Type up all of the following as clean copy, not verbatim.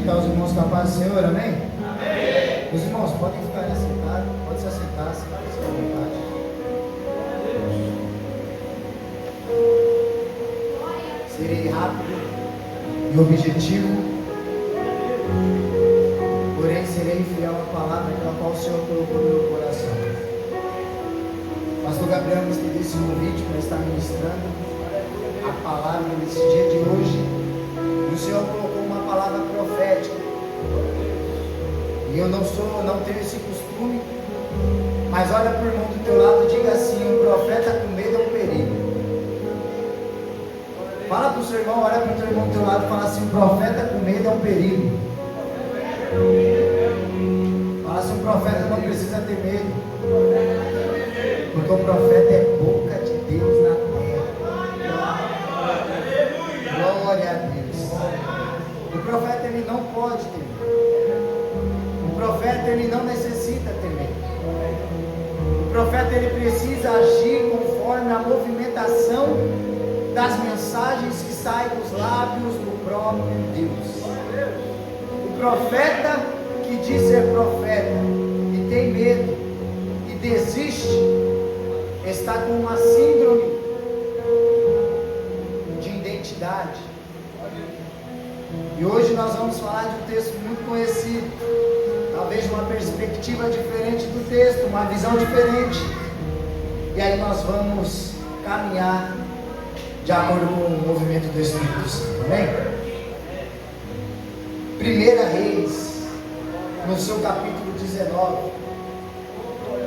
cumprimentar os irmãos com a paz do Senhor, amém? Amém. Os irmãos podem ficar sentados, pode se assentar, se fica à vontade. Serei rápido e objetivo, porém serei fiel à palavra pela qual o Senhor colocou no meu coração. Pastor Gabriel me estendeu esse convite para estar ministrando a palavra nesse dia de hoje. E o Senhor colocou uma palavra profética. E eu não tenho esse costume, mas olha para o irmão do teu lado e diga assim: um profeta com medo é um perigo. Fala para o seu irmão, olha para o teu irmão do teu lado e fala assim: um profeta com medo é um perigo. Fala assim: um profeta não precisa ter medo, porque o profeta é boca de Deus na terra. Glória a Deus. O profeta ele não pode ter medo. O profeta ele não necessita ter medo. O profeta ele precisa agir conforme a movimentação das mensagens que saem dos lábios do próprio Deus. O profeta que diz ser profeta e tem medo e desiste, está com uma síndrome de identidade. E hoje nós vamos falar de um texto muito conhecido, talvez de uma perspectiva diferente do texto, uma visão diferente. E aí nós vamos caminhar de acordo com o movimento do Espírito Santo, amém? 1 Reis, no seu capítulo 19,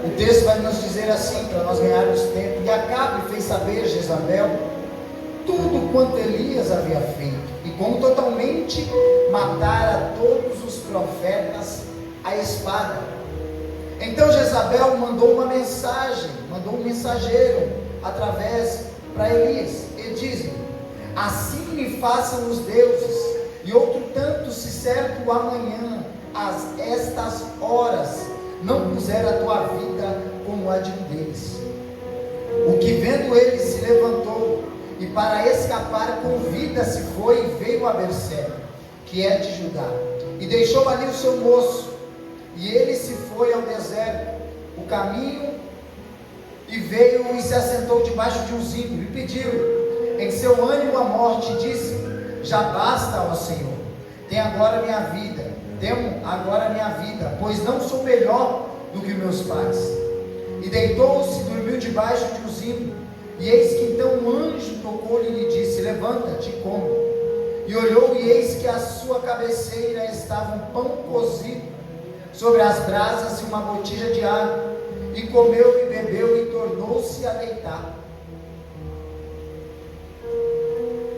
o texto vai nos dizer assim, para nós ganharmos tempo: e Acabe fez saber a Jezabel tudo quanto Elias havia feito, e como totalmente matara todos os profetas à espada. Então Jezabel mandou uma mensagem, mandou um mensageiro através para Elias, e diz-lhe: assim me façam os deuses, e outro tanto, se certo amanhã, estas horas, não puser a tua vida como a de um deles. O que vendo ele se levantou, e para escapar com vida se foi e veio a Berseba, que é de Judá, e deixou ali o seu moço, e ele se foi ao deserto, o caminho, e veio e se assentou debaixo de um zimbro, e pediu em seu ânimo a morte, e disse: já basta, ó Senhor, temo agora minha vida, pois não sou melhor do que meus pais. E deitou-se e dormiu debaixo de um zimbro. E eis que então um anjo tocou-lhe e lhe disse: levanta-te e come. E olhou, e eis que à sua cabeceira estava um pão cozido sobre as brasas e uma botija de água. E comeu e bebeu e tornou-se a deitar.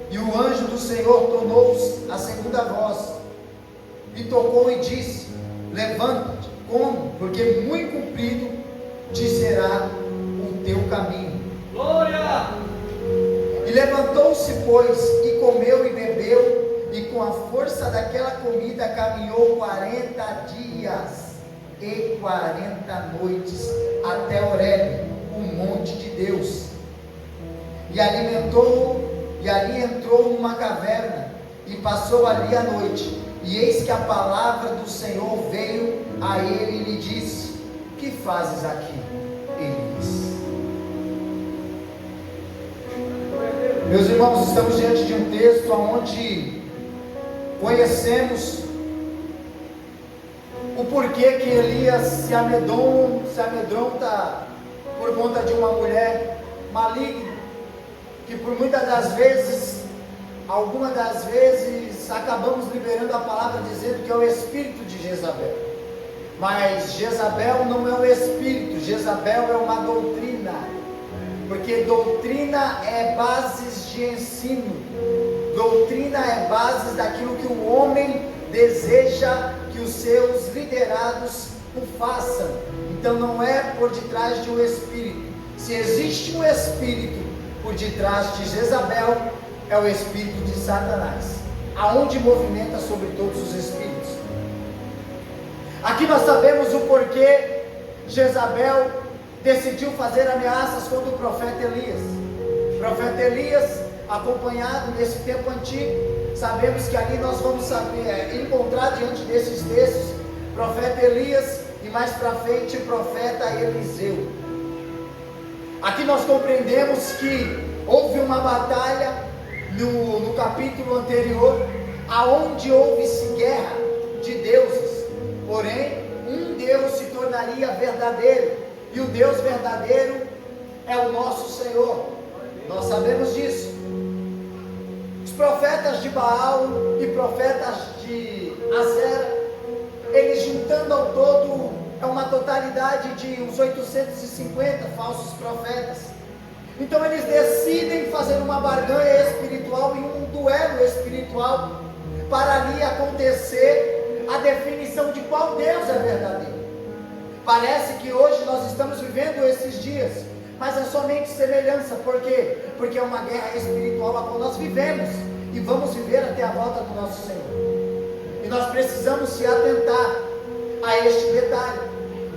E o anjo do Senhor tornou a segunda voz, e tocou e disse: levanta-te, come, porque muito comprido te será o teu caminho. Glória! E levantou-se, pois, e comeu e bebeu, e com a força daquela comida caminhou 40 dias e 40 noites até Horebe, o monte de Deus. E ali entrou numa caverna, e passou ali a noite. E eis que a palavra do Senhor veio a ele e lhe disse: que fazes aqui, Elias? Meus irmãos, estamos diante de um texto onde conhecemos o porquê que Elias se amedronta por conta de uma mulher maligna, que por algumas das vezes acabamos liberando a palavra dizendo que é o espírito de Jezabel. Mas Jezabel não é um espírito, Jezabel é uma doutrina, porque doutrina é bases de ensino, doutrina é bases daquilo que o homem deseja que os seus liderados o façam. Então não é por detrás de um espírito. Se existe um espírito por detrás de Jezabel, é o espírito de Satanás, aonde movimenta sobre todos os espíritos. Aqui nós sabemos o porquê Jezabel decidiu fazer ameaças contra o profeta Elias. O profeta Elias, acompanhado nesse tempo antigo, sabemos que ali nós vamos encontrar diante desses textos profeta Elias e mais para frente profeta Eliseu. Aqui nós compreendemos que houve uma batalha no capítulo anterior, aonde houve-se guerra de deuses, porém um Deus se tornaria verdadeiro, e o Deus verdadeiro é o nosso Senhor. Nós sabemos disso. Os profetas de Baal e profetas de Azera, eles juntando ao todo, é uma totalidade de uns 850 falsos profetas. Então eles decidem fazer uma barganha espiritual e um duelo espiritual, para ali acontecer a definição de qual Deus é verdadeiro. Parece que hoje nós estamos vivendo esses dias, mas é somente semelhança. Por quê? Porque é uma guerra espiritual a qual nós vivemos e vamos viver até a volta do nosso Senhor. E nós precisamos se atentar a este detalhe,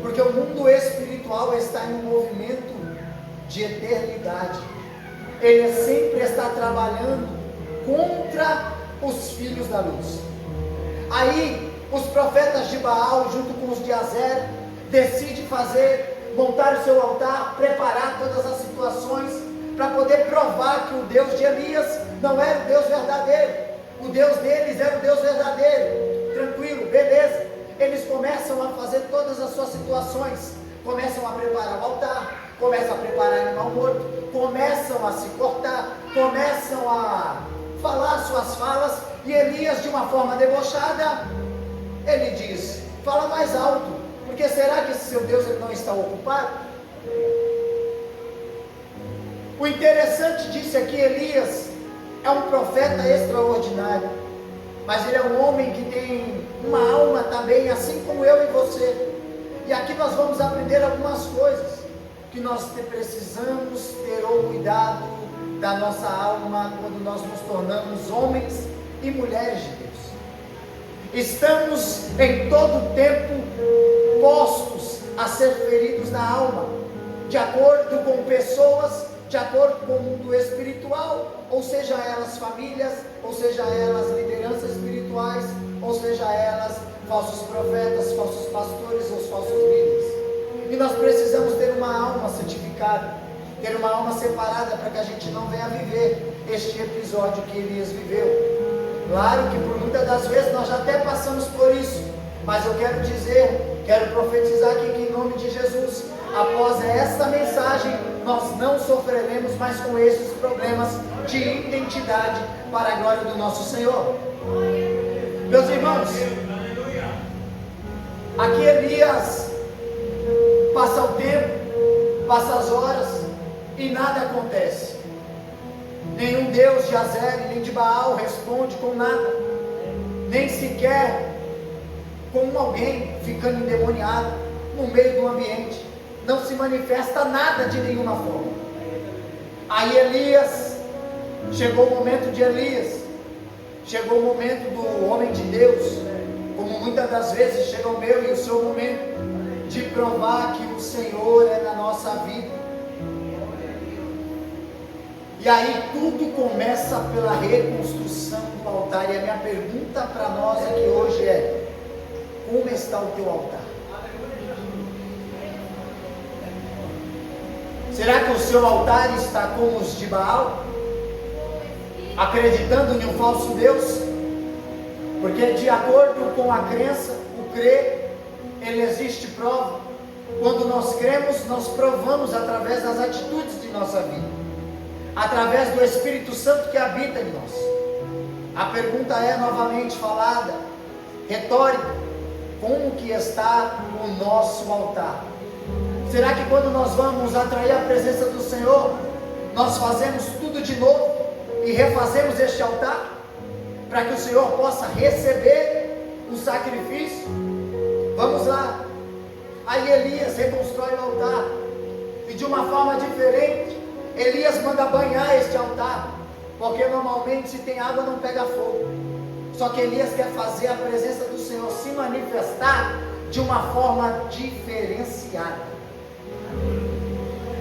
porque o mundo espiritual está em um movimento de eternidade. Ele sempre está trabalhando contra os filhos da luz. Aí os profetas de Baal junto com os de Azera decidem montar o seu altar, preparar todas as situações para poder provar que o Deus de Elias não era o Deus verdadeiro, o Deus deles era o Deus verdadeiro. Tranquilo, beleza. Eles começam a fazer todas as suas situações, começam a preparar o altar, começam a preparar animal morto, começam a se cortar, começam a falar suas falas, e Elias, de uma forma debochada, ele diz: fala mais alto, porque será que esse seu Deus ele não está ocupado? O interessante disso é que Elias é um profeta extraordinário, mas ele é um homem que tem uma alma também, assim como eu e você. E aqui nós vamos aprender algumas coisas, que nós precisamos ter o cuidado da nossa alma quando nós nos tornamos homens e mulheres de Deus. Estamos em todo tempo postos a ser feridos na alma, de acordo com pessoas, de acordo com o mundo espiritual, ou seja elas famílias, ou seja elas lideranças espirituais, ou seja elas falsos profetas, falsos pastores ou falsos líderes. E nós precisamos ter uma alma santificada, ter uma alma separada, para que a gente não venha viver este episódio que Elias viveu. Claro que por muitas das vezes nós já até passamos por isso, mas eu quero profetizar aqui que em nome de Jesus, após esta mensagem, nós não sofreremos mais com esses problemas de identidade, para a glória do nosso Senhor. Meus irmãos, aqui Elias passa o tempo, passa as horas e nada acontece. Nenhum Deus de Azera nem de Baal responde com nada, nem sequer com alguém ficando endemoniado no meio do ambiente. Não se manifesta nada de nenhuma forma. Aí Elias, chegou o momento de Elias, chegou o momento do homem de Deus, como muitas das vezes chega o meu e o seu momento, de provar que o Senhor é na nossa vida. E aí tudo começa pela reconstrução do altar. E a minha pergunta para nós aqui hoje é: como está o teu altar? Será que o seu altar está como os de Baal, acreditando em um falso Deus? Porque de acordo com a crença, o crer, ele existe prova. Quando nós cremos, nós provamos através das atitudes de nossa vida, através do Espírito Santo que habita em nós. A pergunta é novamente falada, retórica: como que está o nosso altar? Será que quando nós vamos atrair a presença do Senhor, nós fazemos tudo de novo e refazemos este altar, para que o Senhor possa receber o sacrifício? Vamos lá. Aí Elias reconstrói o altar, e de uma forma diferente, Elias manda banhar este altar, porque normalmente se tem água não pega fogo. Só que Elias quer fazer a presença do Senhor se manifestar de uma forma diferenciada,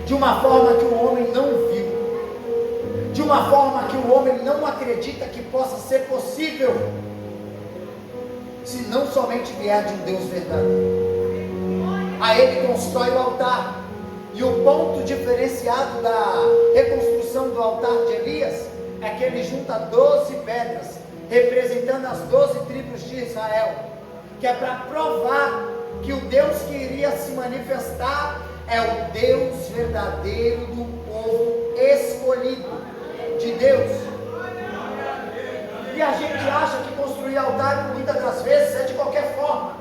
de uma forma que o homem não viu, de uma forma que o homem não acredita que possa ser possível, se não somente vier de um Deus verdadeiro. Aí ele constrói o altar, e o ponto diferenciado da reconstrução do altar de Elias é que ele junta 12 pedras, representando as 12 tribos de Israel, que é para provar que o Deus que iria se manifestar é o Deus verdadeiro do povo escolhido de Deus. E a gente acha que construir altar muitas das vezes é de qualquer forma,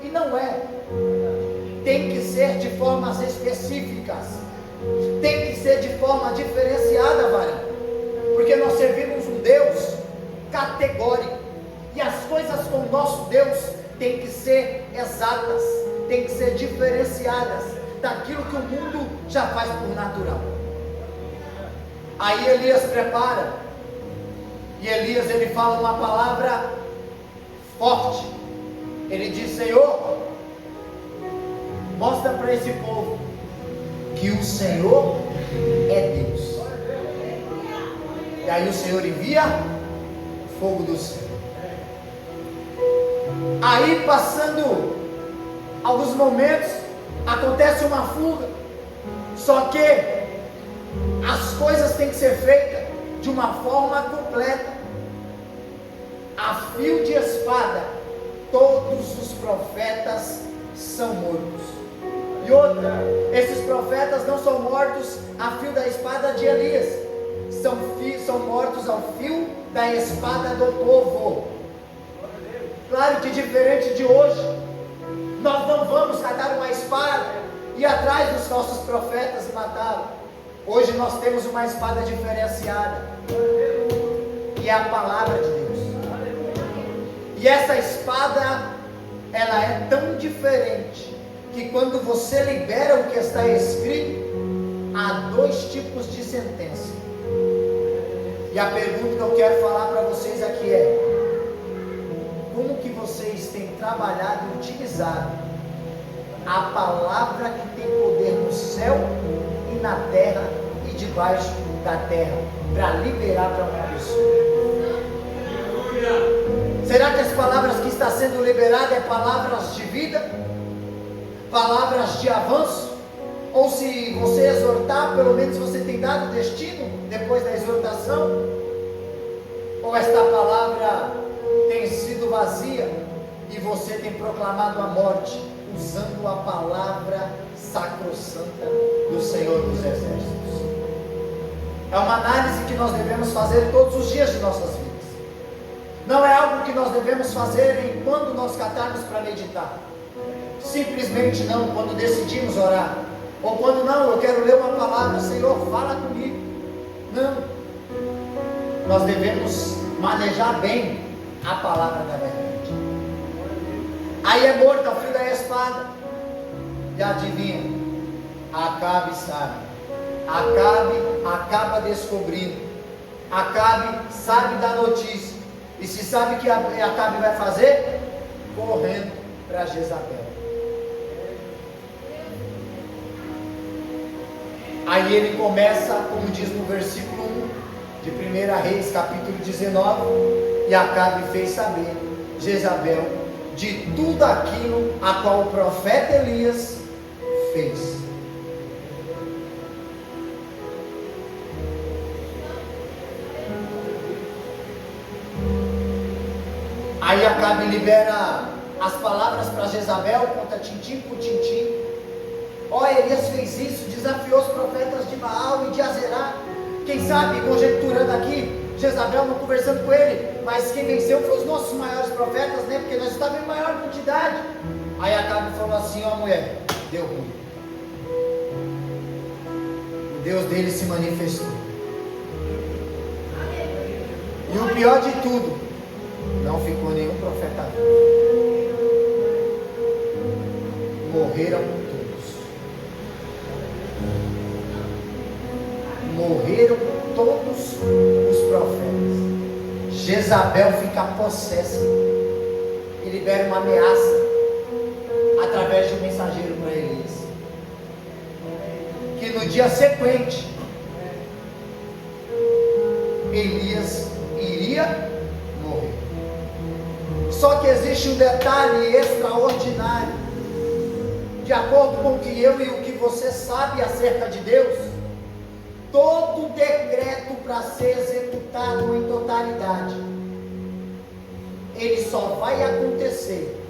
e não é. Tem que ser de formas específicas, tem que ser de forma diferenciada, varão, porque nós servimos um Deus categórico, e as coisas com o nosso Deus tem que ser exatas, tem que ser diferenciadas daquilo que o mundo já faz por natural. Aí Elias prepara, e Elias ele fala uma palavra forte. Ele diz: Senhor, mostra para esse povo que o Senhor é Deus. E aí o Senhor envia fogo do céu. Aí, passando alguns momentos, acontece uma fuga. Só que as coisas têm que ser feitas de uma forma completa. A fio de espada, todos os profetas são mortos. E outra, esses profetas não são mortos a fio da espada de Elias, são mortos ao fio da espada do povo. Claro que diferente de hoje, nós não vamos catar uma espada e ir atrás dos nossos profetas e matá-los. Hoje nós temos uma espada diferenciada, que é a palavra de Deus. E essa espada, ela é tão diferente, que quando você libera o que está escrito, há 2 tipos de sentença. E a pergunta que eu quero falar para vocês aqui é: como que vocês têm trabalhado e utilizado a palavra que tem poder no céu e na terra e debaixo da terra, para liberar para uma pessoa? Será que as palavras que está sendo liberadas é palavras de vida? Palavras de avanço? Ou se você exortar, pelo menos você tem dado destino depois da exortação? Ou esta palavra tem sido vazia e você tem proclamado a morte, usando a palavra sacrossanta do Senhor dos Exércitos? É uma análise que nós devemos fazer todos os dias de nossas vidas. Não é algo que nós devemos fazer enquanto nós catarmos para meditar. Simplesmente não, quando decidimos orar. Ou quando não, eu quero ler uma palavra, Senhor, fala comigo. Não. Nós devemos manejar bem a palavra da verdade. Aí é morto ao fio da espada. E adivinha? Acabe sabe. Acabe acaba descobrindo. Acabe sabe da notícia. E se sabe que Acabe vai fazer? Correndo para Jezabel. Aí ele começa, como diz no versículo 1 de 1 Reis, capítulo 19: e Acabe fez saber Jezabel de tudo aquilo a qual o profeta Elias fez. Aí Acabe libera as palavras para Jezabel, conta tintim por tintim. Elias fez isso, desafiou os profetas de Baal e de Azerá. Quem sabe, conjecturando aqui, Jezabel não conversando com ele, mas quem venceu foi os nossos maiores profetas, né? Porque nós estávamos em maior quantidade. Aí Acabe falou assim: mulher, deu ruim. O Deus dele se manifestou. E o pior de tudo, não ficou nenhum profeta vivo. Morreram todos. Morreram todos os profetas. Jezabel fica possessa e libera uma ameaça através de um mensageiro para Elias, que no dia sequente Elias iria morrer. Só que existe um detalhe extraordinário. De acordo com o que eu e o que você sabe acerca de Deus, todo decreto para ser executado em totalidade, ele só vai acontecer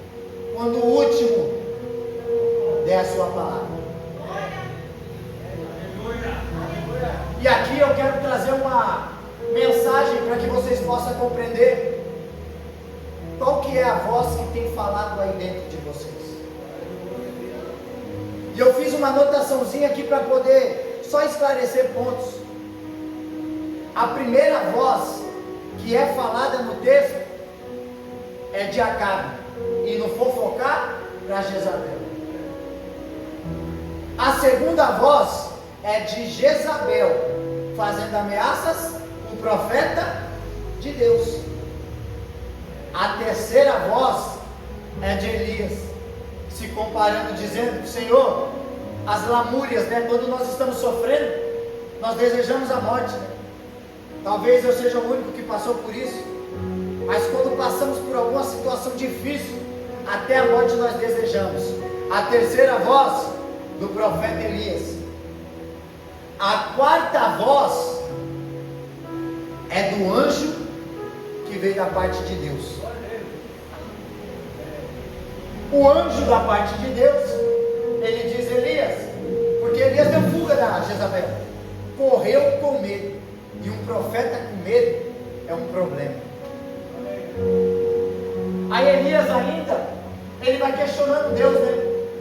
quando o último der a sua palavra. E aqui eu quero trazer uma mensagem para que vocês possam compreender qual que é a voz que tem falado aí dentro de vocês. E eu fiz uma anotaçãozinha aqui para poder só esclarecer pontos. A primeira voz que é falada no texto é de Acabe, e no fofocar para Jezabel. A segunda voz é de Jezabel, fazendo ameaças o profeta de Deus. A terceira voz é de Elias, se comparando, dizendo: Senhor, as lamúrias, quando nós estamos sofrendo, nós desejamos a morte. Talvez eu seja o único que passou por isso, mas quando passamos por alguma situação difícil, até a morte nós desejamos. A terceira voz do profeta Elias. A quarta voz é do anjo que veio da parte de Deus. O anjo da parte de Deus, ele diz: Elias, porque Elias deu fuga da Jezabel, correu com medo, e um profeta com medo é um problema. Aí Elias ainda, ele vai questionando Deus,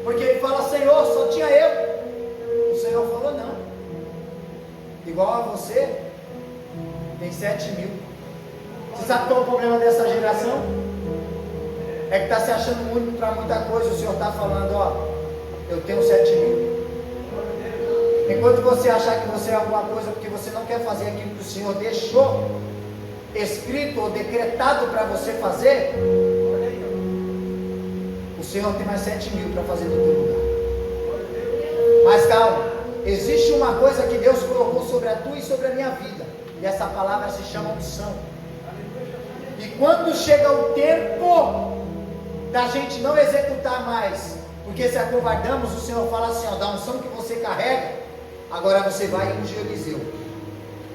porque ele fala: Senhor, só tinha eu. O Senhor falou: não, igual a você, tem 7.000. Você sabe qual é o problema dessa geração? É que está se achando muito para muita coisa. O Senhor está falando: ó, eu tenho 7.000. Enquanto você achar que você é alguma coisa porque você não quer fazer aquilo que o Senhor deixou escrito ou decretado para você fazer, o Senhor tem mais 7.000 para fazer no teu lugar. Mas calma, existe uma coisa que Deus colocou sobre a tua e sobre a minha vida, e essa palavra se chama unção. E quando chega o tempo da gente não executar mais, porque se acovardamos, o Senhor fala assim: ó, da unção que você carrega, agora você vai e unge Eliseu.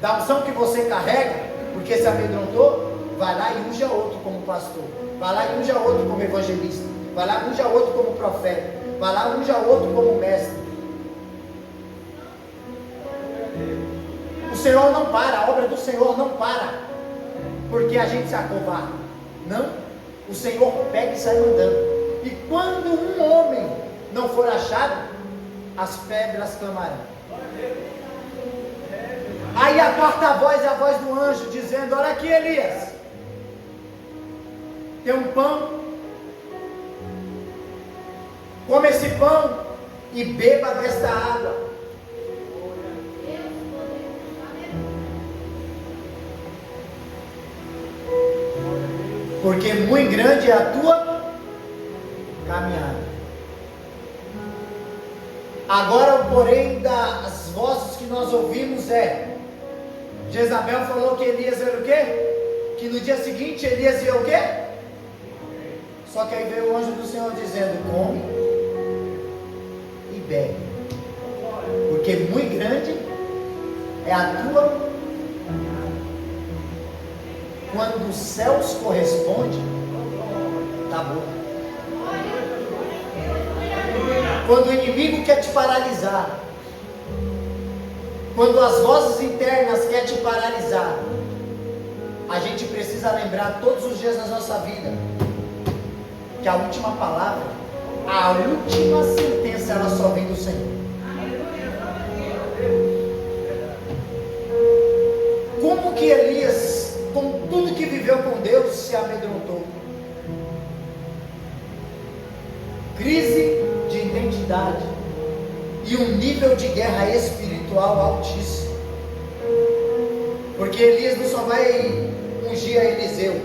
Da unção que você carrega, porque se amedrontou, vai lá e unja outro como pastor, vai lá e unja outro como evangelista, vai lá e unja outro como profeta, vai lá e unja outro como mestre. O Senhor não para, a obra do Senhor não para, porque a gente se acovarda. Não, o Senhor pega e sai mandando. E quando um homem não for achado, as pedras clamarão. Aí a quarta voz é a voz do anjo, dizendo: olha aqui, Elias, tem um pão, come esse pão e beba desta água. Porque muito grande é a tua caminhada. Agora, porém, das vozes que nós ouvimos Jezabel falou que Elias era o quê? Que no dia seguinte Elias ia o quê? Só que aí veio o anjo do Senhor dizendo: come e bebe, porque muito grande é a tua. Quando os céus correspondem, tá bom. Quando o inimigo quer te paralisar, quando as vozes internas querem te paralisar, a gente precisa lembrar todos os dias da nossa vida que a última palavra, a última sentença, ela só vem do Senhor. Como que Elias, com tudo que viveu com Deus, se amedrontou? Crise de identidade e um nível de guerra espiritual altíssimo. Porque Elias não só vai ungir a Eliseu,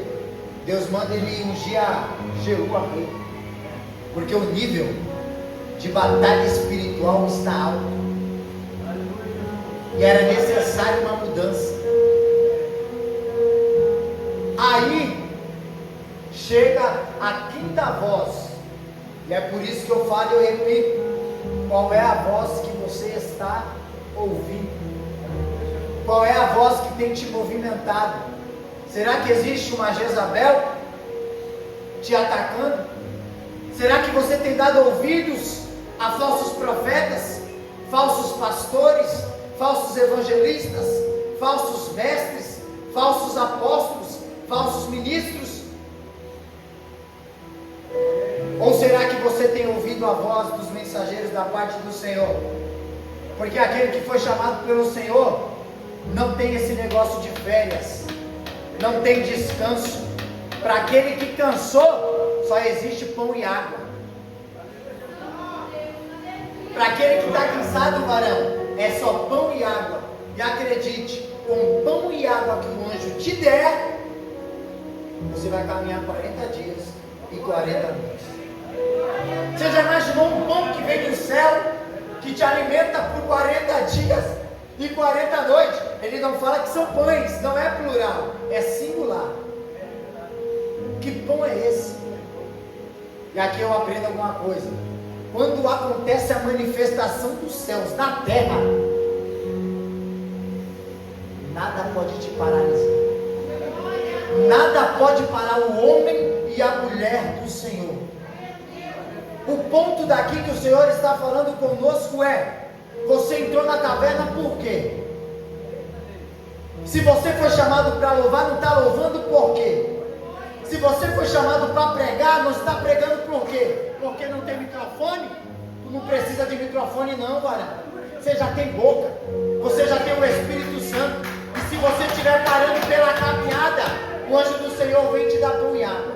Deus manda ele ungir a Jeú, a rei, porque o nível de batalha espiritual está alto e era necessário uma mudança. Aí chega a quinta voz, e é por isso que eu falo e eu repito: qual é a voz que você está ouvindo? Qual é a voz que tem te movimentado? Será que existe uma Jezabel te atacando? Será que você tem dado ouvidos a falsos profetas, falsos pastores, falsos evangelistas, falsos mestres, falsos apóstolos, falsos ministros? Ou será que você tem ouvido a voz dos mensageiros da parte do Senhor? Porque aquele que foi chamado pelo Senhor não tem esse negócio de férias, não tem descanso. Para aquele que cansou, só existe pão e água. Para aquele que está cansado, varão, é só pão e água. E acredite, com pão e água que o anjo te der, você vai caminhar 40 dias e 40 noites. Você já imaginou um pão que vem do céu, que te alimenta por 40 dias e 40 noites? Ele não fala que são pães, não é plural, é singular. Que pão é esse? E aqui eu aprendo alguma coisa. Quando acontece a manifestação dos céus na terra, nada pode te paralisar. Nada pode parar o homem e a mulher do Senhor. O ponto daqui que o Senhor está falando conosco é: você entrou na caverna por quê? Se você foi chamado para louvar, não está louvando por quê? Se você foi chamado para pregar, não está pregando por quê? Porque não tem microfone? Tu não precisa de microfone não, varão. Você já tem boca, você já tem o Espírito Santo. E se você estiver parando pela caminhada, o anjo do Senhor vem te dar pão e água.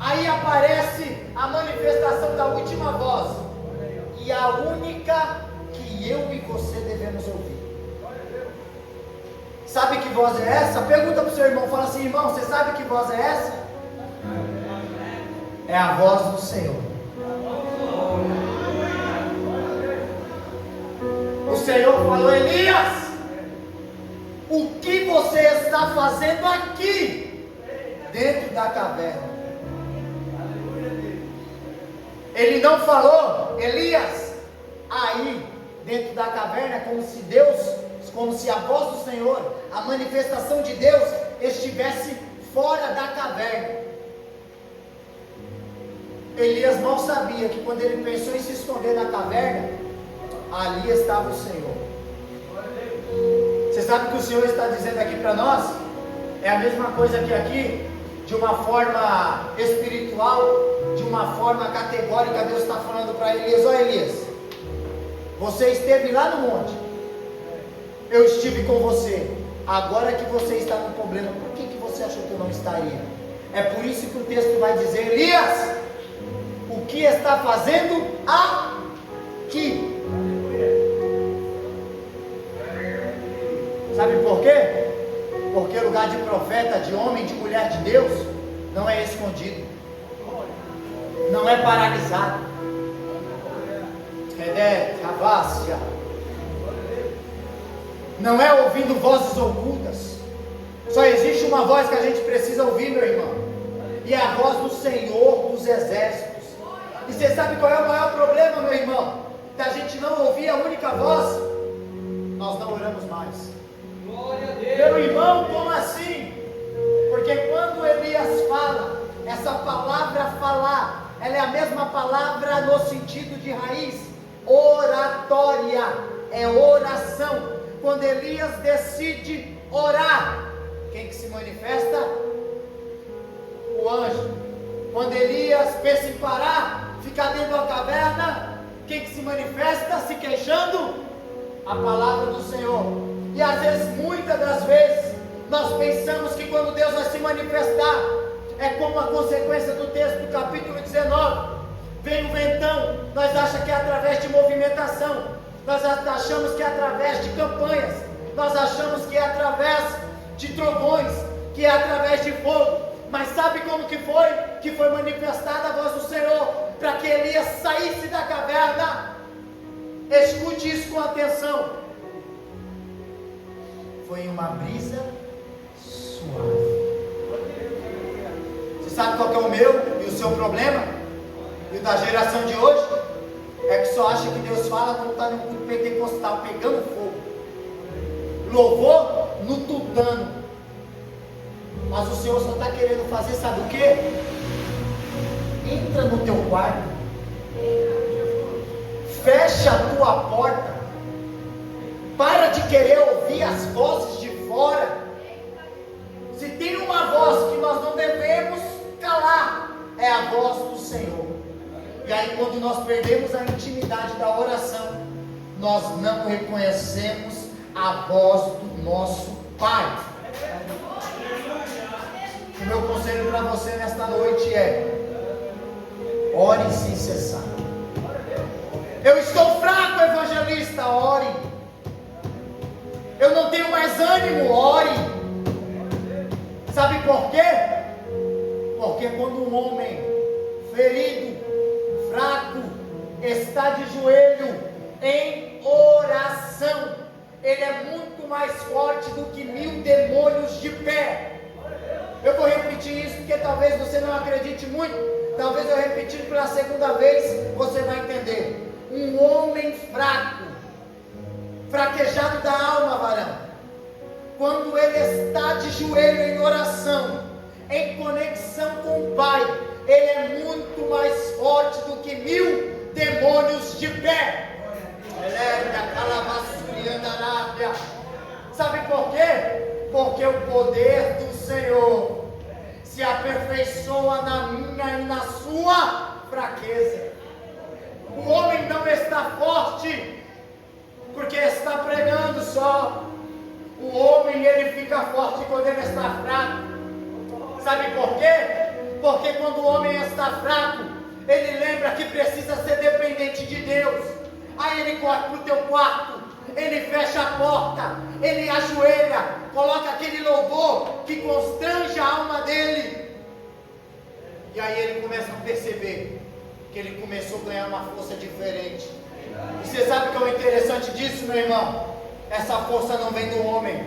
Aí aparece a manifestação da última voz, e a única que eu e você devemos ouvir. Sabe que voz é essa? Pergunta para o seu irmão, fala assim: irmão, você sabe que voz é essa? É a voz do Senhor. O Senhor falou: Elias, o que você está fazendo aqui dentro da caverna? Ele não falou: Elias, aí dentro da caverna, como se a voz do Senhor, a manifestação de Deus, estivesse fora da caverna. Elias mal sabia que quando ele pensou em se esconder na caverna, ali estava o Senhor. Você sabe o que o Senhor está dizendo aqui para nós? É a mesma coisa que aqui, de uma forma espiritual, de uma forma categórica. Deus está falando para Elias: ó Elias, você esteve lá no monte, eu estive com você. Agora que você está no problema, por que você achou que eu não estaria? É por isso que o texto vai dizer: Elias, o que está fazendo aqui? Sabe por quê? Porque o lugar de profeta, de homem, de mulher de Deus, não é escondido, não é paralisado. Não é ouvindo vozes ocultas. Só existe uma voz que a gente precisa ouvir, meu irmão, e é a voz do Senhor dos exércitos. E você sabe qual é o maior problema, meu irmão? Da gente não ouvir a única voz? Nós não oramos mais. Meu irmão, como assim? Porque quando Elias fala, essa palavra falar, ela é a mesma palavra no sentido de raiz, oratória, é oração. Quando Elias decide orar, quem que se manifesta? O anjo. Quando Elias pensa em parar, ficar dentro da caverna, quem que se manifesta se queixando? A palavra do Senhor. E às vezes, muitas das vezes, nós pensamos que quando Deus vai se manifestar, é como a consequência do texto do capítulo 19, vem o ventão, nós achamos que é através de movimentação, nós achamos que é através de campanhas, nós achamos que é através de trovões, que é através de fogo. Mas sabe como que foi? Que foi manifestada a voz do Senhor, para que Elias saísse da caverna. Escute isso com atenção. foi uma brisa suave. Você sabe qual que é o meu e o seu problema? E o da geração de hoje? É que só acha que Deus fala quando está no culto pentecostal, pegando fogo. Louvor no tutano. Mas o Senhor só está querendo fazer, sabe o quê? Entra no teu quarto, fecha a tua porta, para de querer ouvir as vozes de fora. Se tem uma voz que nós não devemos calar, é a voz do Senhor. E aí, quando nós perdemos a intimidade da oração, nós não reconhecemos a voz do nosso Pai. O meu conselho para você nesta noite é: ore sem cessar. Eu estou fraco, evangelista, ore. Eu não tenho mais ânimo, ore. Sabe por quê? Porque quando um homem ferido, fraco, está de joelho em oração, ele é muito mais forte do que 1000 demônios de pé. Eu vou repetir isso porque talvez você não acredite muito. Talvez eu repetindo pela segunda vez, você vai entender. Um homem fraco, fraquejado da alma, varão, quando ele está de joelho em oração, em conexão com o Pai, ele é muito mais forte do que 1000 demônios de pé. Sabe por quê? Porque o poder do Senhor se aperfeiçoa na minha e na sua fraqueza. O homem não está forte porque está pregando só. O homem, ele fica forte quando ele está fraco. Sabe por quê? Porque quando o homem está fraco, ele lembra que precisa ser dependente de Deus. Aí ele corre para o teu quarto, ele fecha a porta, ele ajoelha, coloca aquele louvor que constrange a alma dele. E aí ele começa a perceber que ele começou a ganhar uma força diferente. E você sabe o que é o interessante disso, meu irmão? Essa força não vem do homem,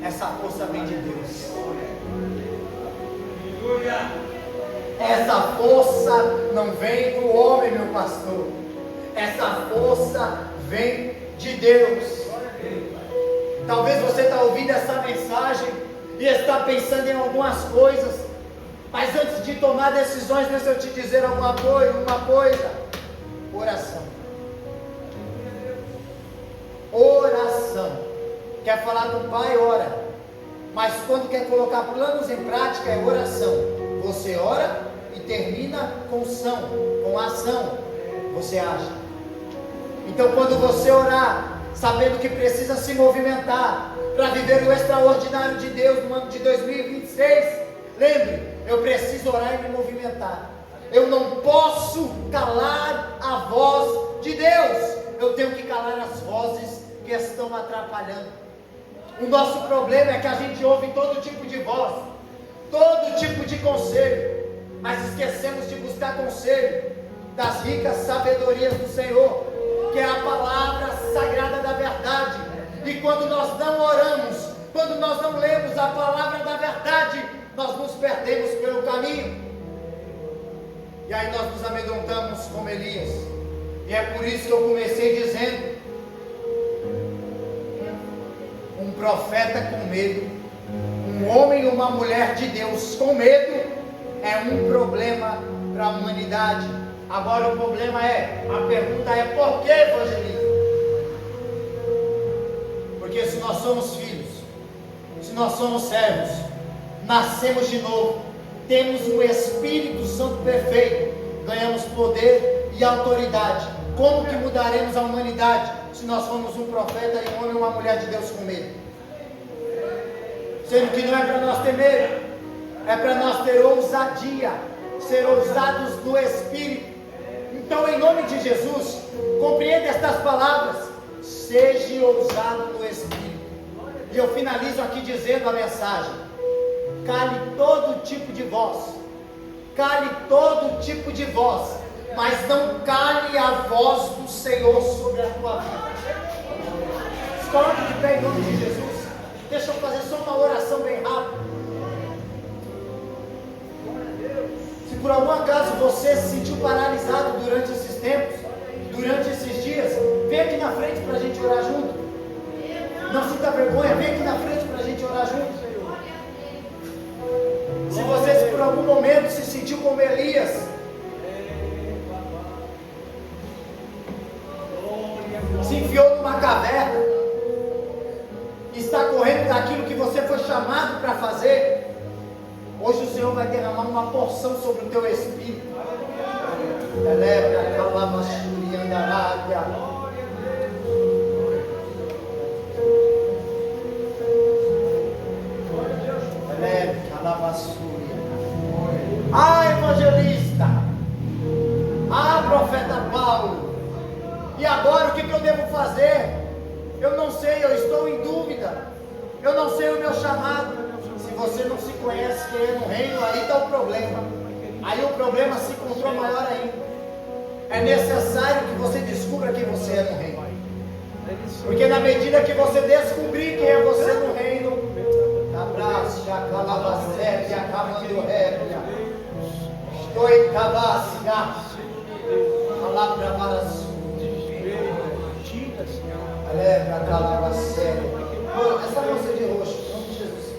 essa força vem de Deus. Essa força não vem do homem, meu pastor. Essa força vem de Deus. Talvez você está ouvindo essa mensagem e está pensando em algumas coisas, mas antes de tomar decisões, deixa eu te dizer uma coisa: oração. Oração. Quer falar com o Pai? Ora. Mas quando quer colocar planos em prática, é oração. Você ora e termina com ação. Você acha? Então, quando você orar, sabendo que precisa se movimentar para viver o extraordinário de Deus no ano de 2026, lembre, eu preciso orar e me movimentar. Eu não posso calar a voz de Deus. Eu tenho que calar as vozes que estão atrapalhando. O nosso problema é que a gente ouve todo tipo de voz, todo tipo de conselho, mas esquecemos de buscar conselho das ricas sabedorias do Senhor, que é a palavra sagrada da verdade. E quando nós não oramos, quando nós não lemos a palavra da verdade, nós nos perdemos pelo caminho. E aí nós nos amedrontamos como Elias. E é por isso que eu comecei dizendo: um profeta com medo, um homem e uma mulher de Deus com medo, é um problema para a humanidade. Agora o problema a pergunta é: por que, evangelista? Porque se nós somos filhos, se nós somos servos, nascemos de novo, temos o Espírito Santo perfeito, ganhamos poder e autoridade. Como que mudaremos a humanidade se nós formos um profeta e um homem e uma mulher de Deus com medo? Sendo que não é para nós ter medo, é para nós ter ousadia, ser ousados no Espírito. Então, em nome de Jesus, compreenda estas palavras: seja ousado no Espírito. E eu finalizo aqui dizendo a mensagem: cale todo tipo de voz, cale todo tipo de voz, mas não cale a voz do Senhor sobre a tua vida. Se coloque de pé em nome de Jesus. Deixa eu fazer só uma oração bem rápida. Se por algum acaso você se sentiu paralisado durante esses tempos, durante esses dias, vem aqui na frente para a gente orar junto. Não sinta vergonha, vem aqui na frente para a gente orar junto. Se você por algum momento se sentiu como Elias, se enfiou numa caverna, está correndo daquilo que você foi chamado para fazer, hoje o Senhor vai derramar uma porção sobre o teu espírito. Ah, evangelista, ah, profeta Paulo, e agora o que eu devo fazer? Eu não sei, eu estou em dúvida, eu não sei o meu chamado. Se você não se conhece quem é no reino, aí está o problema. Aí o problema se encontrou maior ainda. É necessário que você descubra quem você é no reino, porque na medida que você descobrir quem é você no reino, abraço, acalabacete, acabando réplica, estou em cabaciga, palavra para a sua. Alegra, calabacete. Essa moça de roxo, em nome de Jesus.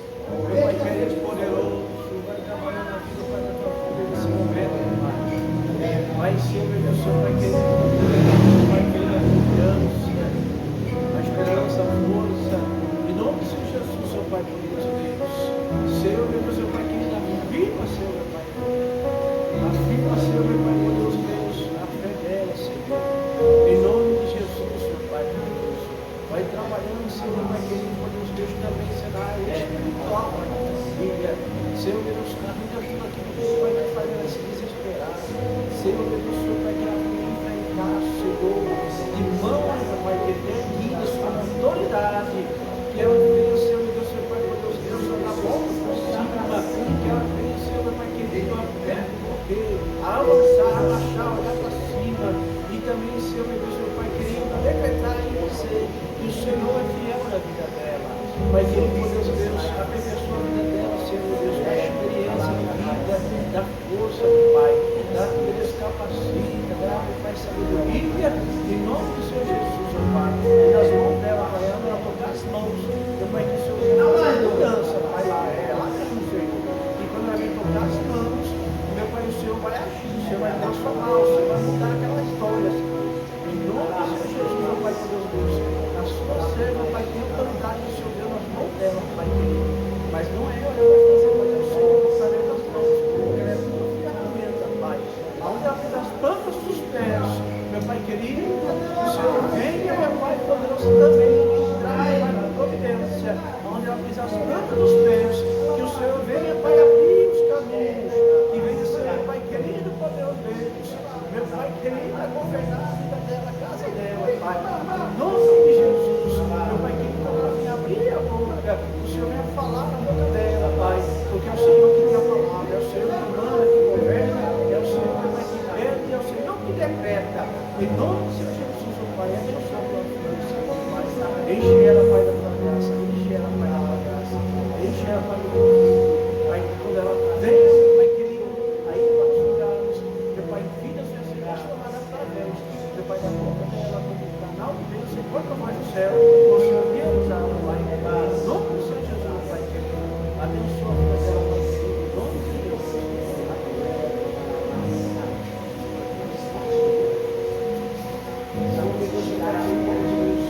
Pai querido poderoso, vai trabalhando na vida, Pai, da tua família nesse momento, Pai. Pai, Senhor, meu Senhor, Pai querido, Pai querido, a confiança, a esperança, a força, em nome de Jesus, Senhor Pai querido, Deus. Senhor, meu Senhor, Pai querido, afirma, Senhor, meu Pai. Afirma, Senhor, meu Pai, Deus, Deus, a fé dela, Senhor. Em nome de Jesus, Senhor Pai querido. Vai trabalhando, Senhor, Pai querido, por Deus também será espiritual para a nossa família. Senhor, Deus, arranca tudo aquilo que Deus vai te fazer se desesperar. Senhor, Deus, Senhor, Pai, que ela venha enfrentar, Senhor, de mãos, Pai, que tem guia, sua autoridade, que ela venha, Senhor, Deus, Senhor, Pai, por Deus, na volta por cima, que ela venha, Senhor, Pai, querido, a fé, porque a avançar, a baixar, olhar para cima, e também, Senhor, Deus, Senhor, Pai, querido, decretar em você. O Senhor é fiel na vida dela. Pai querido, por Deus, aperfeiçoa a vida dela, Senhor Deus, da experiência de vida, da força do Pai, da Deus capacita, da Pai sabedoria, em nome do Senhor Jesus, ó Pai, e nas mãos dela, Pai, ela tocar as mãos, meu Pai, que o Senhor não há mudança, Pai, lá tem o Senhor, e quando ela vem tocar as mãos, meu Pai, o Senhor vai agir, o Senhor vai transformar, o Senhor vai mudar aquela história, em nome do Senhor Jesus, ó Pai, por Deus, a sua serva, Pai, tem autoridade do Senhor Deus nas mãos dela, Pai querido. Mas não é ela que vai fazer, mas é o Senhor que está dentro das mãos, porque ela é a tua ferramenta, Pai. Onde ela fez as plantas dos pés, meu Pai querido, o Senhor venha, meu Pai poderoso, também traz, Pai, na providência. Onde ela fez as plantas dos pés, que o Senhor venha, Pai, abrir os caminhos, que venha ser, Pai querido, poderoso Deus, meu Pai querido, a governar a vida dela, a casa dela, Pai. Em nome de Jesus, meu Pai querido, ela vem abrir a boca, o Senhor vem falar na boca dela, Pai, porque é o Senhor que tem a palavra, é o Senhor que manda, que governa, é o Senhor que vai que pede, é o Senhor que decreta. Em nome de Jesus, o Pai, abençoa a tua força, Pai. Enche ela, Pai, da tua graça, enche ela, Pai, da tua graça, enche ela, Pai, do teu filho, Pai, quando ela vem, Pai querido, aí para os lugares, meu Pai, vidas venham ser transformadas através, meu Pai, da boca dela, como canal de Deus, se encontra mais no céu, o Senhor quer usar, Pai, em nome do Senhor Jesus, Pai querido, abençoa a vida dela, Pai querido, em nome de Jesus. Saúde, Deus, Pai, Deus,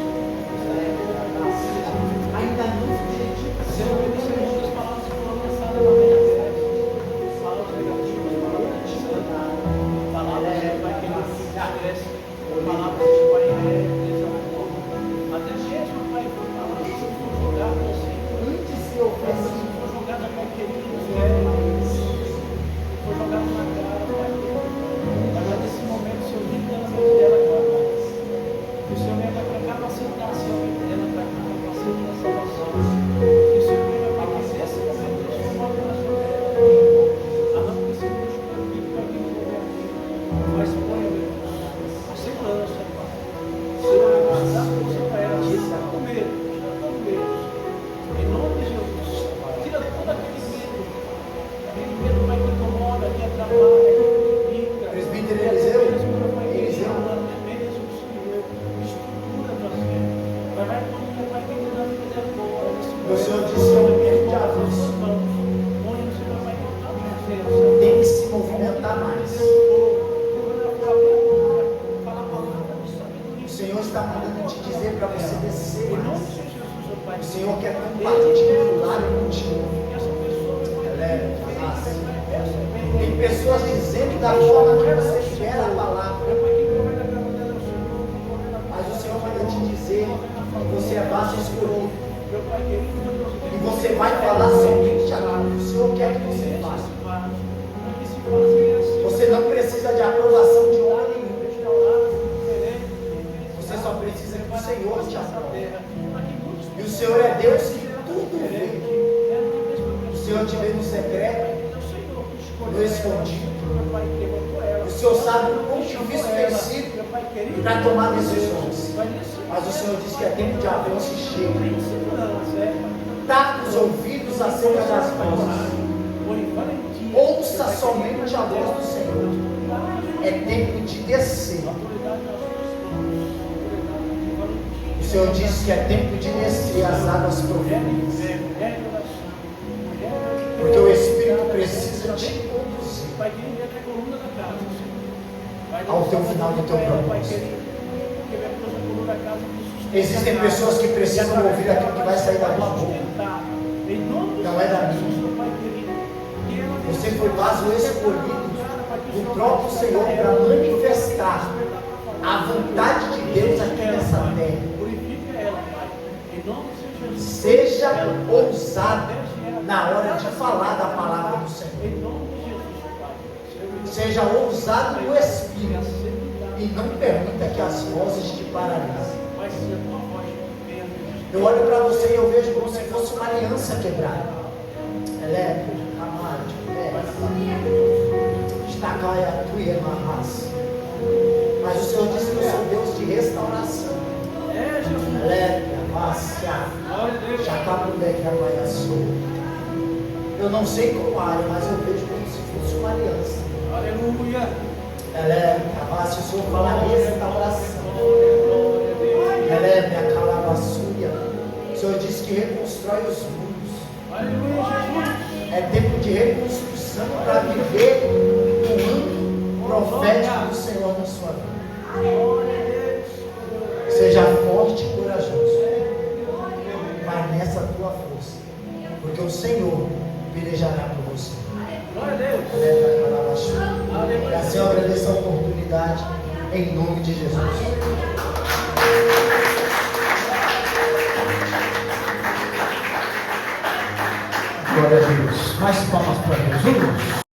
O Senhor disse que é um tempo de avanço. Tem que se movimentar mais. O Senhor está mandando te dizer para você descer mais. O Senhor quer compartilhar contigo. Tem pessoas dizendo da forma que você espera a palavra. Mas o Senhor manda te dizer que você é vaso escolhido. E você vai falar somente aquilo que o Senhor quer que você faça. Você não precisa de aprovação de homem nenhum. Você só precisa que o Senhor te aprove. E o Senhor é Deus que tudo vê. O Senhor te vê no secreto, no escondido. O Senhor sabe o quão difícil tem sido para tomar decisões. Mas o Senhor diz que é tempo de avanço e chega. Tapa os ouvidos acerca das vozes. Ouça somente a voz do Senhor. É tempo de descer. O Senhor disse que é tempo de descer as águas profundas. Porque o Espírito precisa te conduzir ao teu final do teu propósito. Existem pessoas que precisam ouvir aquilo que vai sair da tua boca. Não é da minha. Você foi vaso escolhido do próprio Senhor para manifestar a vontade de Deus aqui nessa terra. Seja ousado na hora de falar da palavra do Senhor. Seja ousado no Espírito e não permita que as vozes te paralisem. Eu olho para você e eu vejo como se fosse uma aliança quebrada. Elétrico, amado, estacaia, tuia, marras. Mas o Senhor disse que eu sou Deus de restauração. Elétrica, massa, jacabuleque, abaiaçu. Eu não sei como área, mas eu vejo como se fosse uma aliança. Aleluia. Elétrica, massa, o Senhor fala restauração. Eleve a calabasúria. O Senhor disse que reconstrói os mundos. É tempo de reconstrução para viver o ano profético do Senhor na sua vida. Seja forte e corajoso. Vai nessa tua força. Porque o Senhor pelejará por você. Eleve a calabasúria. E assim eu agradeço a oportunidade em nome de Jesus. Glória a Deus. Mais palmas para Deus.